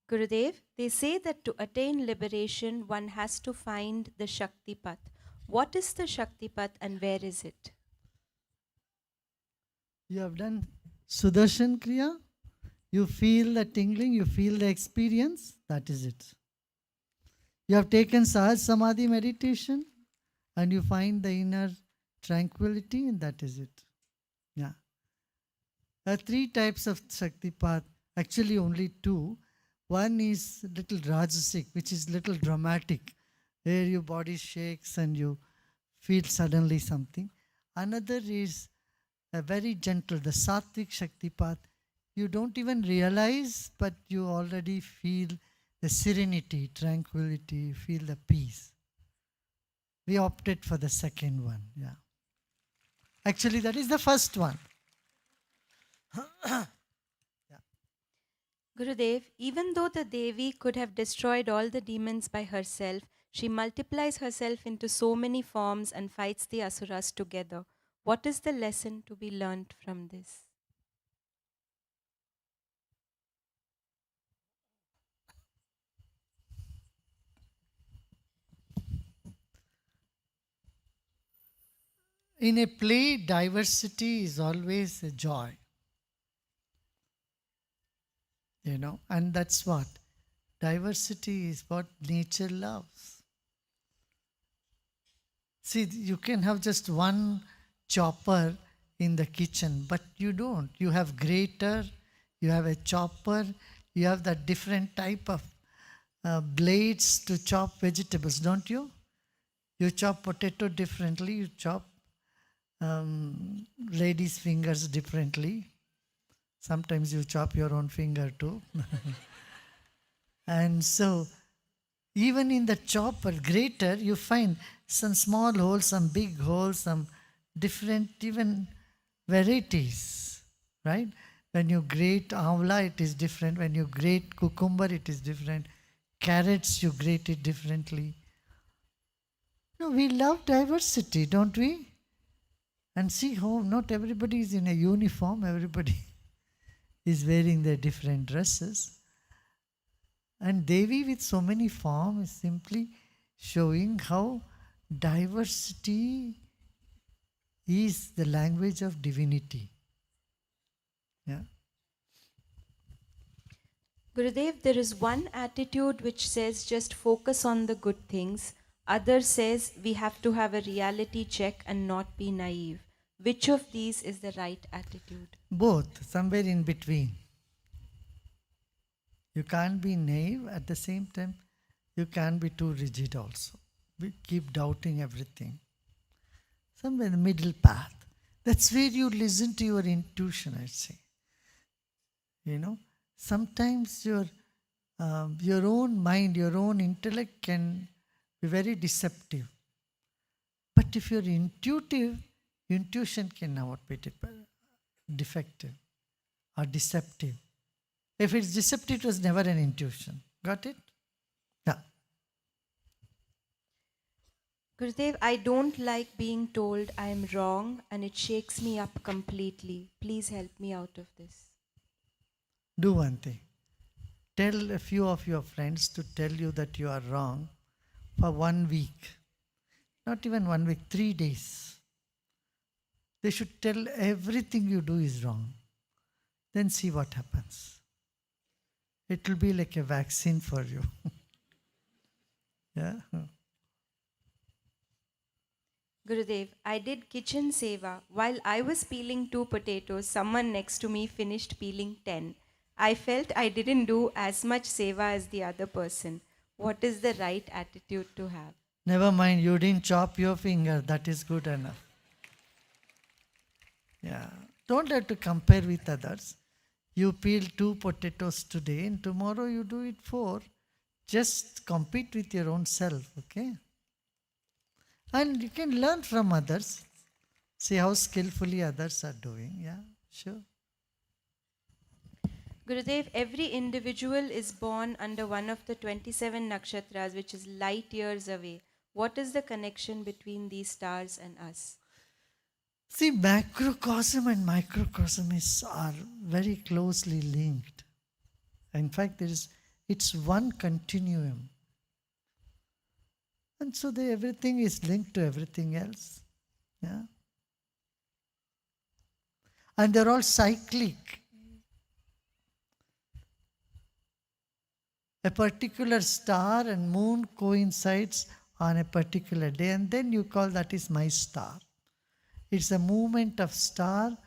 Gurudev, they say that to attain liberation, one has to find the Shaktipath. What is the Shaktipath and where is it? You have done Sudarshan Kriya, you feel the tingling, you feel the experience, that is it. You have taken Sahaj Samadhi meditation and you find the inner tranquility, and that is it. Yeah. There are three types of Shaktipath, actually only two. One is little Rajasic, which is little dramatic, where your body shakes and you feel suddenly something. Another is a very gentle, the Sattvic Shaktipath. You don't even realize, but you already feel the serenity, tranquility, feel the peace. We opted for the second one. Yeah. Actually, that is the first one. Yeah. Gurudev, even though the Devi could have destroyed all the demons by herself, she multiplies herself into so many forms and fights the asuras together. What is the lesson to be learnt from this? In a play, diversity is always a joy, and that's what diversity is, what nature loves. See, you can have just one chopper in the kitchen, but you don't. You have grater, you have a chopper, you have the different type of blades to chop vegetables, don't you? You chop potato differently, you chop ladies' fingers differently. Sometimes you chop your own finger too. And so, even in the chopper, grater, you find some small holes, some big holes, some different even varieties, right? When you grate amla, it is different. When you grate cucumber, it is different. Carrots, you grate it differently. No, we love diversity, don't we? And see how not everybody is in a uniform, everybody is wearing their different dresses. And Devi with so many forms is simply showing how diversity is the language of divinity. Yeah. Gurudev, there is one attitude which says just focus on the good things. Other says we have to have a reality check and not be naive. Which of these is the right attitude? Both, somewhere in between. You can't be naive at the same time. You can't be too rigid also. We keep doubting everything. Somewhere in the middle path. That's where you listen to your intuition, I'd say. Sometimes your own mind, your own intellect can be very deceptive. But if you're intuitive, intuition can never be defective or deceptive. If it's deceptive, it was never an intuition. Got it? Yeah. Gurudev, I don't like being told I am wrong and it shakes me up completely. Please help me out of this. Do one thing. Tell a few of your friends to tell you that you are wrong for 1 week. Not even 1 week, 3 days. They should tell everything you do is wrong. Then see what happens. It will be like a vaccine for you. Yeah. Gurudev, I did kitchen seva. While I was peeling 2 potatoes, someone next to me finished peeling 10. I felt I didn't do as much seva as the other person. What is the right attitude to have? Never mind, you didn't chop your finger. That is good enough. Yeah. Don't have to compare with others. You peel 2 potatoes today and tomorrow you do it 4. Just compete with your own self, okay? And you can learn from others. See how skillfully others are doing. Yeah, sure. Gurudev, every individual is born under one of the 27 nakshatras, which is light years away. What is the connection between these stars and us? See, macrocosm and microcosm are very closely linked. In fact, there is It's one continuum. And so everything is linked to everything else. Yeah. And they're all cyclic. A particular star and moon coincides on a particular day, and then you call that is my star. It's a movement of star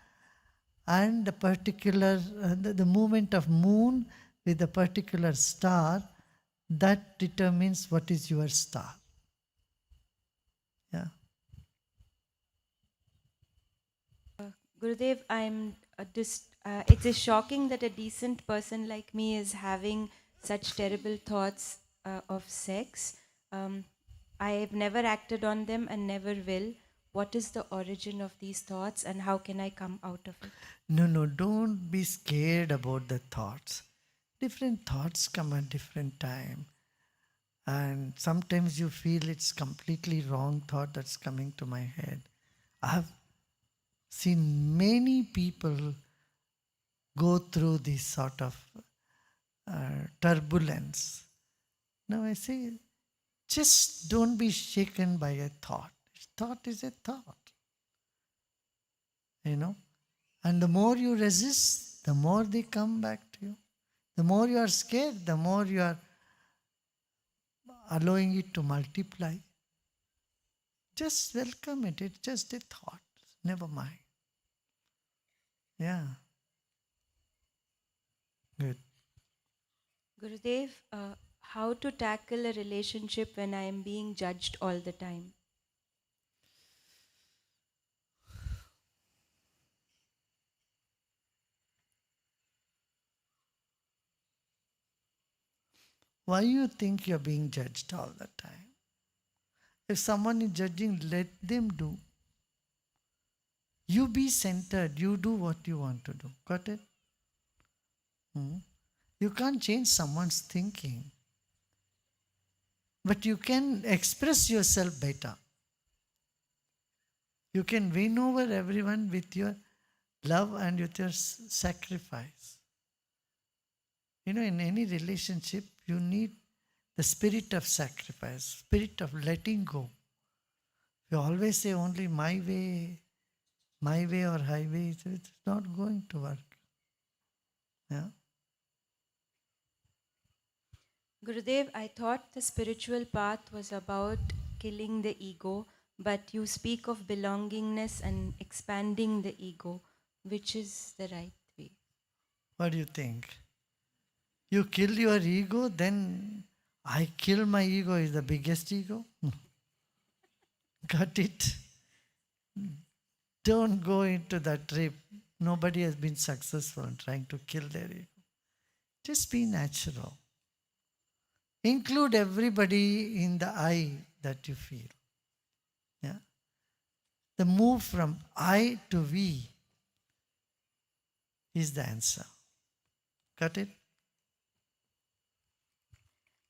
and the particular the movement of moon with a particular star that determines what is your star. Yeah. Gurudev, it is shocking that a decent person like me is having such terrible thoughts of sex. I have never acted on them and never will. What is the origin of these thoughts and how can I come out of it? No, don't be scared about the thoughts. Different thoughts come at different time. And sometimes you feel it's completely wrong thought that's coming to my head. I've seen many people go through this sort of turbulence. Now I say, just don't be shaken by a thought. Thought is a thought. And the more you resist, the more they come back to you. The more you are scared, the more you are allowing it to multiply. Just welcome it. It's just a thought. Never mind. Yeah. Good. Gurudev, how to tackle a relationship when I am being judged all the time? Why you think you're being judged all the time? If someone is judging, let them do. You be centered. You do what you want to do. Got it? You can't change someone's thinking. But you can express yourself better. You can win over everyone with your love and with your sacrifice. In any relationship, you need the spirit of sacrifice, spirit of letting go. You always say only my way or highway, it's not going to work. Yeah. Gurudev, I thought the spiritual path was about killing the ego, but you speak of belongingness and expanding the ego. Which is the right way? What do you think? You kill your ego, then I kill my ego is the biggest ego? Got it? Don't go into that trip. Nobody has been successful in trying to kill their ego. Just be natural. Include everybody in the I that you feel. Yeah. The move from I to we is the answer. Got it?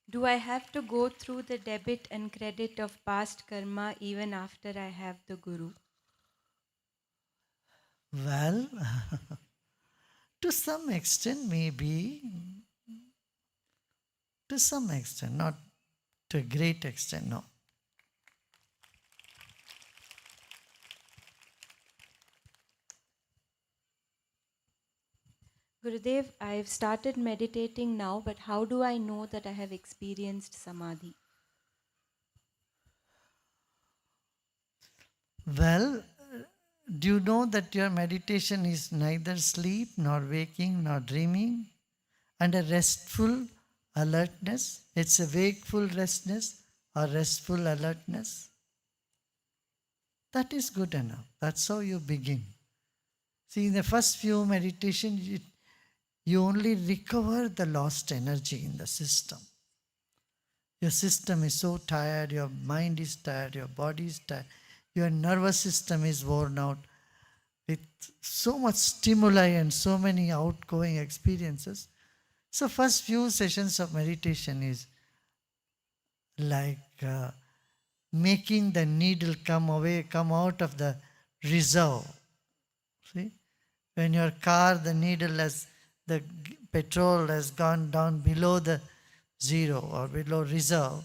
Do I have to go through the debit and credit of past karma even after I have the Guru? Well, to some extent, maybe. To some extent, not to a great extent, no. Gurudev, I've started meditating now, but how do I know that I have experienced samadhi? Well, do you know that your meditation is neither sleep, nor waking, nor dreaming, and a restful alertness? It's a wakeful restness or restful alertness. That is good enough. That's how you begin. See, in the first few meditations, you only recover the lost energy in the system. Your system is so tired, your mind is tired, your body is tired, your nervous system is worn out with so much stimuli and so many outgoing experiences. So first few sessions of meditation is like making the needle come out of the reserve. See? When your car, the petrol has gone down below the zero or below reserve,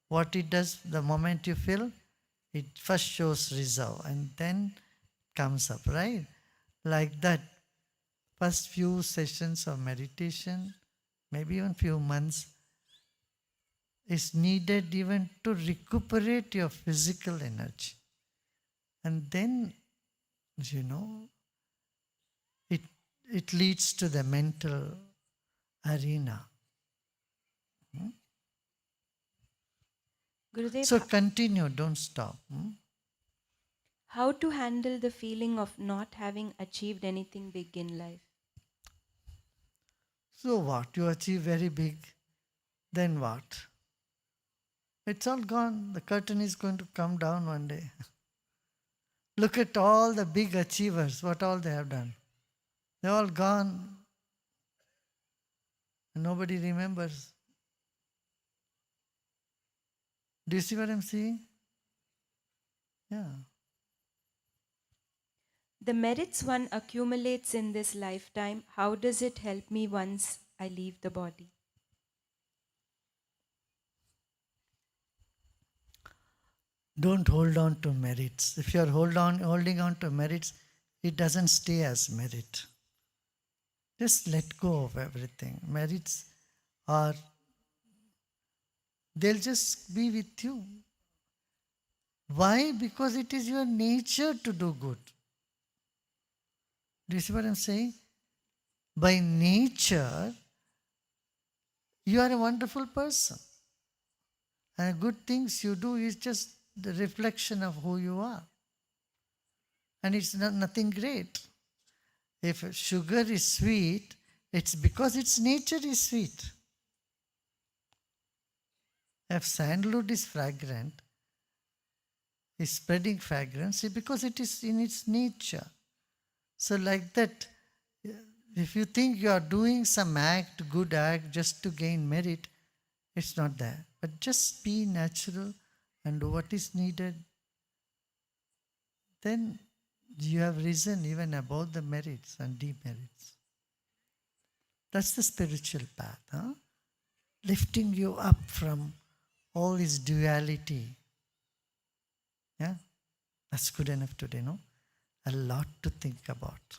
what it does, the moment you fill, it first shows reserve and then comes up, right? Like that, first few sessions of meditation, maybe even few months, is needed even to recuperate your physical energy. And then, you know, it, it leads to the mental arena. Gurudev, So continue, don't stop. how to handle the feeling of not having achieved anything big in life? So what? You achieve very big, then what? It's all gone. The curtain is going to come down one day. Look at all the big achievers, what all they have done. They're all gone. And nobody remembers. Do you see what I'm saying? Yeah. The merits one accumulates in this lifetime, how does it help me once I leave the body? Don't hold on to merits. If you're holding on to merits, it doesn't stay as merit. Just let go of everything. Merits are, they'll just be with you. Why? Because it is your nature to do good. Do you see what I'm saying? By nature, you are a wonderful person. And good things you do is just the reflection of who you are. And it's nothing great. If sugar is sweet, it's because its nature is sweet. If sandalwood is fragrant, is spreading fragrance, it's because it is in its nature. So like that, if you think you are doing some act, good act, just to gain merit, it's not there. But just be natural and do what is needed. Then you have risen even above the merits and demerits. That's the spiritual path, huh? Lifting you up from all this duality. Yeah? That's good enough today, no? A lot to think about.